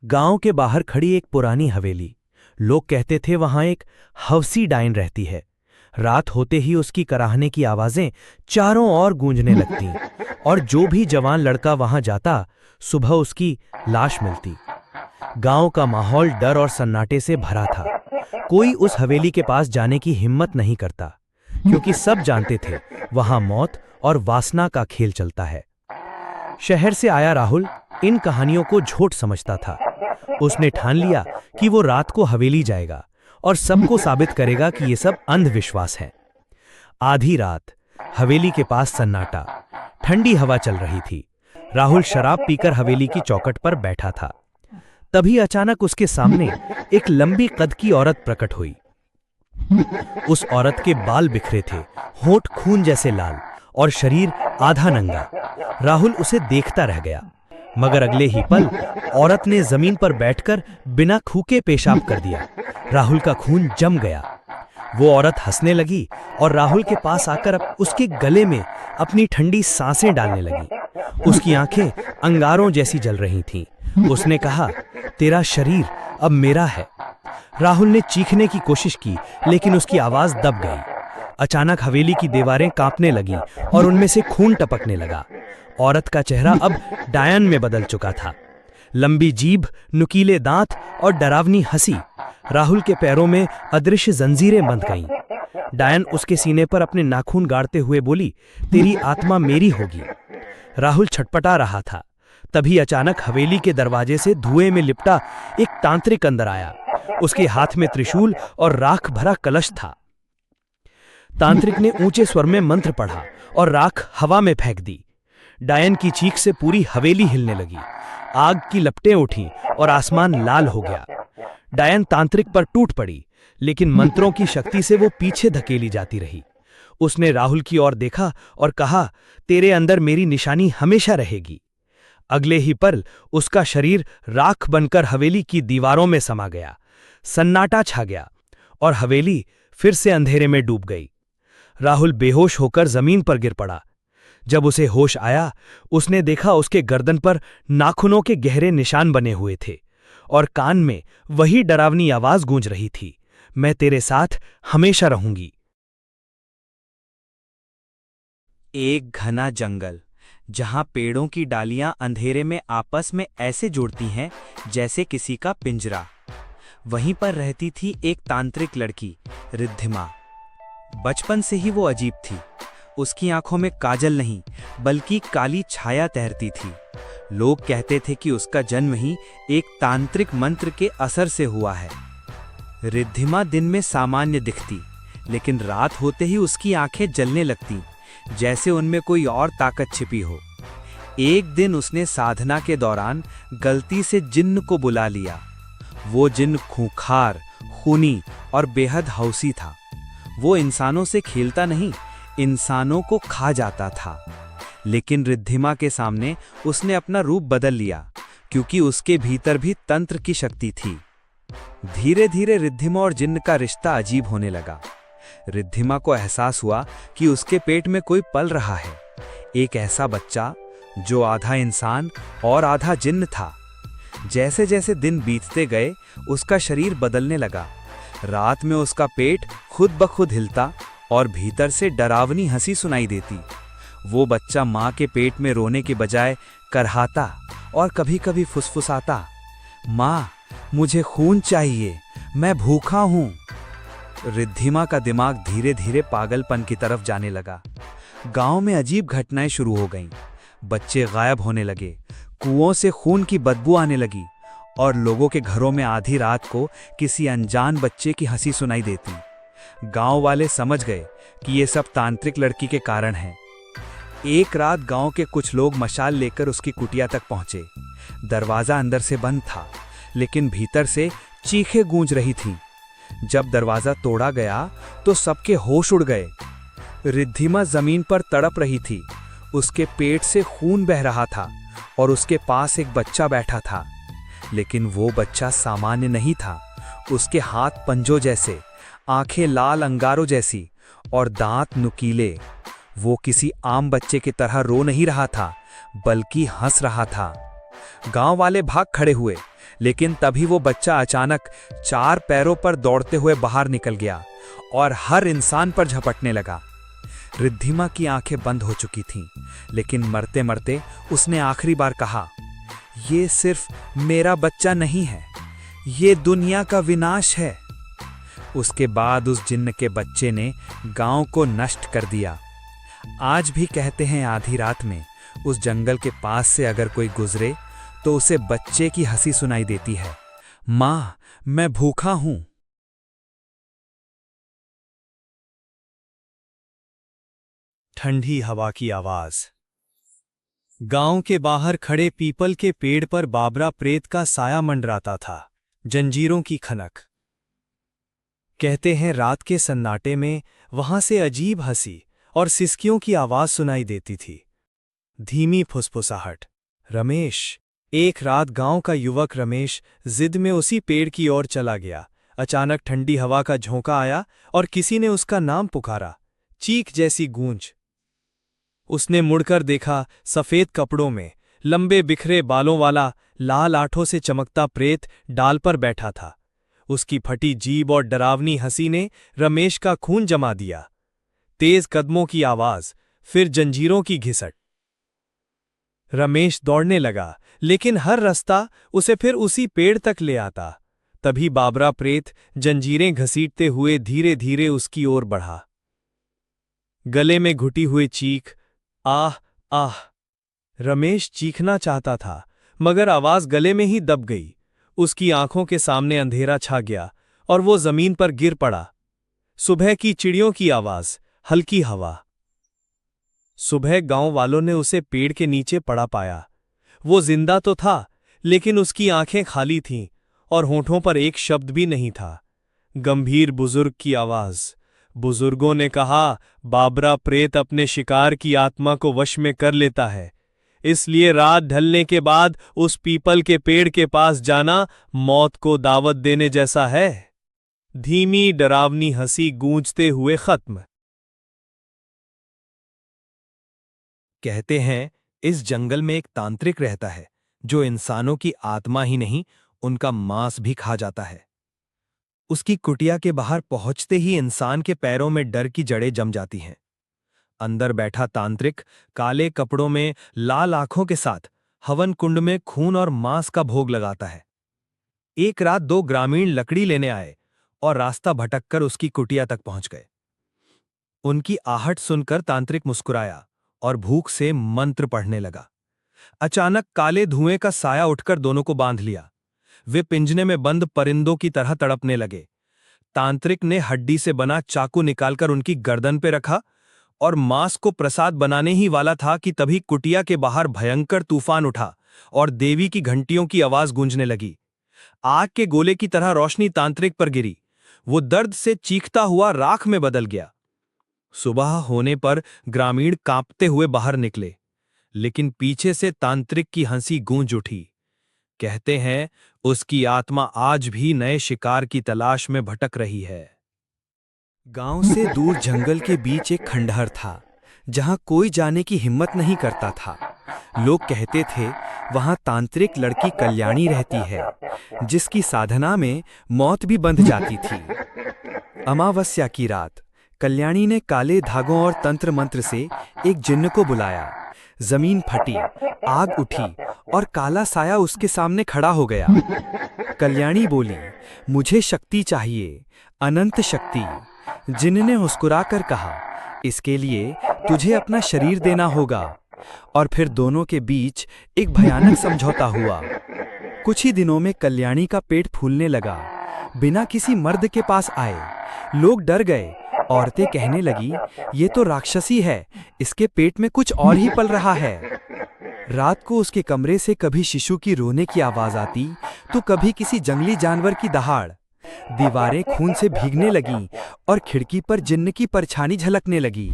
गांव के बाहर खड़ी एक पुरानी हवेली। लोग कहते थे वहां एक हवसी डायन रहती है। रात होते ही उसकी कराहने की आवाजें चारों ओर गूंजने लगती और जो भी जवान लड़का वहां जाता, सुबह उसकी लाश मिलती। गांव का माहौल डर और सन्नाटे से भरा था। कोई उस हवेली के पास जाने की हिम्मत नहीं करता, क्योंकि सब जानते थे वहां मौत और वासना का खेल चलता है। शहर से आया राहुल इन कहानियों को झूठ समझता था। उसने ठान लिया कि वो रात को हवेली जाएगा और सबको साबित करेगा कि ये सब अंधविश्वास है। आधी रात हवेली के पास सन्नाटा, ठंडी हवा चल रही थी। राहुल शराब पीकर हवेली की चौखट पर बैठा था। तभी अचानक उसके सामने एक लंबी कद की औरत प्रकट हुई। उस औरत के बाल बिखरे थे, होंठ खून जैसे लाल और शरीर आधा नंगा। राहुल उसे देखता रह गया, मगर अगले ही पल औरत ने जमीन पर बैठकर बिना थूके पेशाब कर दिया। राहुल का खून जम गया। वो औरत हंसने लगी और राहुल के पास आकर उसके गले में अपनी ठंडी सांसें डालने लगी। उसकी आंखें अंगारों जैसी जल रही थीं। उसने कहा, तेरा शरीर अब मेरा है। राहुल ने चीखने की कोशिश की, लेकिन उसकी आवाज दब गई। अचानक हवेली की दीवारें कांपने लगीं और उनमें से खून टपकने लगा। औरत का चेहरा अब डायन में बदल चुका था। लंबी जीभ, नुकीले दांत और डरावनी हंसी। राहुल के पैरों में अदृश्य जंजीरें बंध गईं। डायन उसके सीने पर अपने नाखून गाड़ते हुए बोली, तेरी आत्मा मेरी होगी। राहुल छटपटा रहा था। तभी अचानक हवेली के दरवाजे से धुएं में लिपटा एक तांत्रिक अंदर आया। उसके हाथ में त्रिशूल और राख भरा कलश था। तांत्रिक ने ऊंचे स्वर में मंत्र पढ़ा और राख हवा में फेंक दी। डायन की चीख से पूरी हवेली हिलने लगी। आग की लपटें उठीं और आसमान लाल हो गया। डायन तांत्रिक पर टूट पड़ी, लेकिन मंत्रों की शक्ति से वो पीछे धकेली जाती रही। उसने राहुल की ओर देखा और कहा, तेरे अंदर मेरी निशानी हमेशा रहेगी। अगले ही पल उसका शरीर राख बनकर हवेली की दीवारों में समा गया। सन्नाटा छा गया और हवेली फिर से अंधेरे में डूब गई। राहुल बेहोश होकर जमीन पर गिर पड़ा। जब उसे होश आया, उसने देखा उसके गर्दन पर नाखूनों के गहरे निशान बने हुए थे और कान में वही डरावनी आवाज गूंज रही थी, मैं तेरे साथ हमेशा रहूंगी। एक घना जंगल, जहां पेड़ों की डालियां अंधेरे में आपस में ऐसे जुड़ती हैं जैसे किसी का पिंजरा। वहीं पर रहती थी एक तांत्रिक लड़की, रिद्धिमा। बचपन से ही वो अजीब थी। उसकी आंखों में काजल नहीं, बल्कि काली छाया तैरती थी। लोग कहते थे कि उसका जन्म ही एक तांत्रिक मंत्र के असर से हुआ है। रिद्धिमा दिन में सामान्य दिखती, लेकिन रात होते ही उसकी आंखें जलने लगती, जैसे उनमें कोई और ताकत छिपी हो। एक दिन उसने साधना के दौरान गलती से जिन्न को बुला लिया। वो जिन्न खूंखार, खूनी और बेहद हौसी था। वो इंसानों से खेलता नहीं, इंसानों को खा जाता था। लेकिन रिद्धिमा के सामने उसने अपना रूप बदल लिया, क्योंकि उसके भीतर भी तंत्र की शक्ति थी। धीरे धीरे रिद्धिमा और जिन्न का रिश्ता अजीब होने लगा। रिद्धिमा को एहसास हुआ कि उसके पेट में कोई पल रहा है, एक ऐसा बच्चा जो आधा इंसान और आधा जिन्न था। जैसे जैसे दिन बीतते गए, उसका शरीर बदलने लगा। रात में उसका पेट खुद ब खुद हिलता और भीतर से डरावनी हंसी सुनाई देती। वो बच्चा माँ के पेट में रोने के बजाय करहाता और कभी कभी फुसफुसाता, माँ मुझे खून चाहिए, मैं भूखा हूँ। रिद्धिमा का दिमाग धीरे धीरे पागलपन की तरफ जाने लगा। गांव में अजीब घटनाएं शुरू हो गईं। बच्चे गायब होने लगे, कुओं से खून की बदबू आने लगी और लोगों के घरों में आधी रात को किसी अनजान बच्चे की हंसी सुनाई देती। गांव वाले समझ गए कि ये सब तांत्रिक लड़की के कारण है। एक रात गांव के कुछ लोग मशाल लेकर उसकी कुटिया तक पहुंचे। दरवाजा अंदर से बंद था, लेकिन भीतर से चीखें गूंज रही थीं। जब दरवाजा तोड़ा गया तो सबके होश उड़ गए। रिद्धिमा जमीन पर तड़प रही थी। उसके पेट से खून बह रहा था और उसके पास एक बच्चा बैठा था। लेकिन वो बच्चा सामान्य नहीं था। उसके हाथ पंजों जैसे, आंखें लाल अंगारों जैसी और दांत नुकीले। वो किसी आम बच्चे की तरह रो नहीं रहा था, बल्कि हंस रहा था। गांव वाले भाग खड़े हुए, लेकिन तभी वो बच्चा अचानक 4 पैरों पर दौड़ते हुए बाहर निकल गया और हर इंसान पर झपटने लगा। रिद्धिमा की आंखें बंद हो चुकी थीं, लेकिन मरते मरते उसने आखिरी बार कहा, ये सिर्फ मेरा बच्चा नहीं है, ये दुनिया का विनाश है। उसके बाद उस जिन्न के बच्चे ने गांव को नष्ट कर दिया। आज भी कहते हैं आधी रात में उस जंगल के पास से अगर कोई गुजरे तो उसे बच्चे की हंसी सुनाई देती है, माँ मैं भूखा हूं। ठंडी हवा की आवाज। गांव के बाहर खड़े पीपल के पेड़ पर बाबरा प्रेत का साया मंडराता था। जंजीरों की खनक। कहते हैं रात के सन्नाटे में वहां से अजीब हंसी और सिसकियों की आवाज सुनाई देती थी। धीमी फुसफुसाहट। रमेश। एक रात गांव का युवक रमेश जिद में उसी पेड़ की ओर चला गया। अचानक ठंडी हवा का झोंका आया और किसी ने उसका नाम पुकारा। चीख जैसी गूंज। उसने मुड़कर देखा, सफेद कपड़ों में, लंबे बिखरे बालों वाला, लाल आंखों से चमकता प्रेत डाल पर बैठा था। उसकी फटी जीभ और डरावनी हंसी ने रमेश का खून जमा दिया। तेज कदमों की आवाज, फिर जंजीरों की घिसट। रमेश दौड़ने लगा, लेकिन हर रास्ता उसे फिर उसी पेड़ तक ले आता। तभी बाबरा प्रेत जंजीरें घसीटते हुए धीरे धीरे उसकी ओर बढ़ा। गले में घुटी हुई चीख, आह आह। रमेश चीखना चाहता था, मगर आवाज गले में ही दब गई। उसकी आंखों के सामने अंधेरा छा गया और वो जमीन पर गिर पड़ा। सुबह की चिड़ियों की आवाज, हल्की हवा। सुबह गांव वालों ने उसे पेड़ के नीचे पड़ा पाया। वो जिंदा तो था, लेकिन उसकी आंखें खाली थीं और होठों पर एक शब्द भी नहीं था। गंभीर बुजुर्ग की आवाज। बुजुर्गों ने कहा, बाबरा प्रेत अपने शिकार की आत्मा को वश में कर लेता है, इसलिए रात ढलने के बाद उस पीपल के पेड़ के पास जाना मौत को दावत देने जैसा है। धीमी डरावनी हंसी गूंजते हुए खत्म। कहते हैं इस जंगल में एक तांत्रिक रहता है जो इंसानों की आत्मा ही नहीं, उनका मांस भी खा जाता है। उसकी कुटिया के बाहर पहुंचते ही इंसान के पैरों में डर की जड़ें जम जाती हैं। अंदर बैठा तांत्रिक काले कपड़ों में, लाल आंखों के साथ हवन कुंड में खून और मांस का भोग लगाता है। एक रात 2 ग्रामीण लकड़ी लेने आए और रास्ता भटककर उसकी कुटिया तक पहुंच गए। उनकी आहट सुनकर तांत्रिक मुस्कुराया और भूख से मंत्र पढ़ने लगा। अचानक काले धुएं का साया उठकर दोनों को बांध लिया। वे पिंजरे में बंद परिंदों की तरह तड़पने लगे। तांत्रिक ने हड्डी से बना चाकू निकालकर उनकी गर्दन पे रखा और मांस को प्रसाद बनाने ही वाला था कि तभी कुटिया के बाहर भयंकर तूफान उठा और देवी की घंटियों की आवाज गूंजने लगी। आग के गोले की तरह रोशनी तांत्रिक पर गिरी। वो दर्द से चीखता हुआ राख में बदल गया। सुबह होने पर ग्रामीण कांपते हुए बाहर निकले, लेकिन पीछे से तांत्रिक की हंसी गूंज उठी। कहते हैं उसकी आत्मा आज भी नए शिकार की तलाश में भटक रही है। गांव से दूर जंगल के बीच एक खंडहर था, जहां कोई जाने की हिम्मत नहीं करता था। लोग कहते थे वहां तांत्रिक लड़की कल्याणी रहती है, जिसकी साधना में मौत भी बंध जाती थी। अमावस्या की रात कल्याणी ने काले धागों और तंत्र मंत्र से एक जिन्न को बुलाया। जमीन फटी, आग उठी और काला साया उसके सामने खड़ा हो गया। कल्याणी बोली, मुझे शक्ति चाहिए, अनंत शक्ति। जिन्न ने मुस्कुराकर कहा, इसके लिए तुझे अपना शरीर देना होगा। और फिर दोनों के बीच एक भयानक समझौता हुआ। कुछ ही दिनों में कल्याणी का पेट फूलने लगा। बिना किसी मर्द के पास आए लोग डर गए। औरतें कहने लगी, ये तो राक्षसी है, इसके पेट में कुछ और ही पल रहा है। रात को उसके कमरे से कभी शिशु की रोने की आवाज आती तो कभी किसी जंगली जानवर की दहाड़। दीवारें खून से भीगने लगीं और खिड़की पर जिन्न की परछाई झलकने लगी।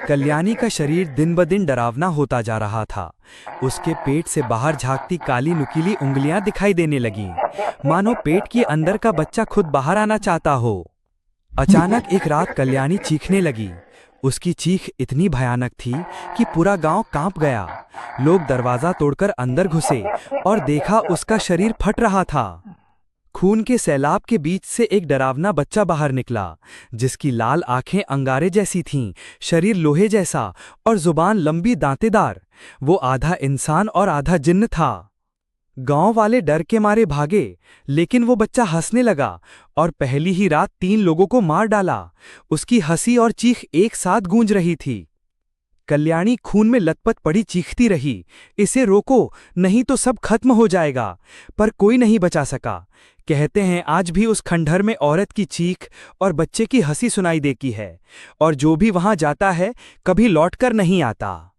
कल्याणी का शरीर दिन ब दिन डरावना होता जा रहा था। उसके पेट से बाहर झांकती काली नुकीली उंगलियां दिखाई देने लगीं, मानो पेट के अंदर का बच्चा खुद बाहर आना चाहता हो। अचानक एक रात कल्याणी चीखने लगी, उसकी चीख इतनी भयानक थी कि पूरा गांव कांप गया। लोग दरवाजा तोड़कर अंदर घुसे और देखा उसका शरीर फट रहा था। खून के सैलाब के बीच से एक डरावना बच्चा बाहर निकला, जिसकी लाल आंखें अंगारे जैसी थीं, शरीर लोहे जैसा और जुबान लंबी दांतेदार। वो आधा इंसान और आधा जिन्न था। गांव वाले डर के मारे भागे, लेकिन वो बच्चा हंसने लगा और पहली ही रात 3 लोगों को मार डाला। उसकी हंसी और चीख एक साथ गूंज रही थी। कल्याणी खून में लथपथ पड़ी चीखती रही, इसे रोको, नहीं तो सब खत्म हो जाएगा। पर कोई नहीं बचा सका। कहते हैं आज भी उस खंडहर में औरत की चीख और बच्चे की हंसी सुनाई देती है, और जो भी वहां जाता है कभी लौटकर नहीं आता।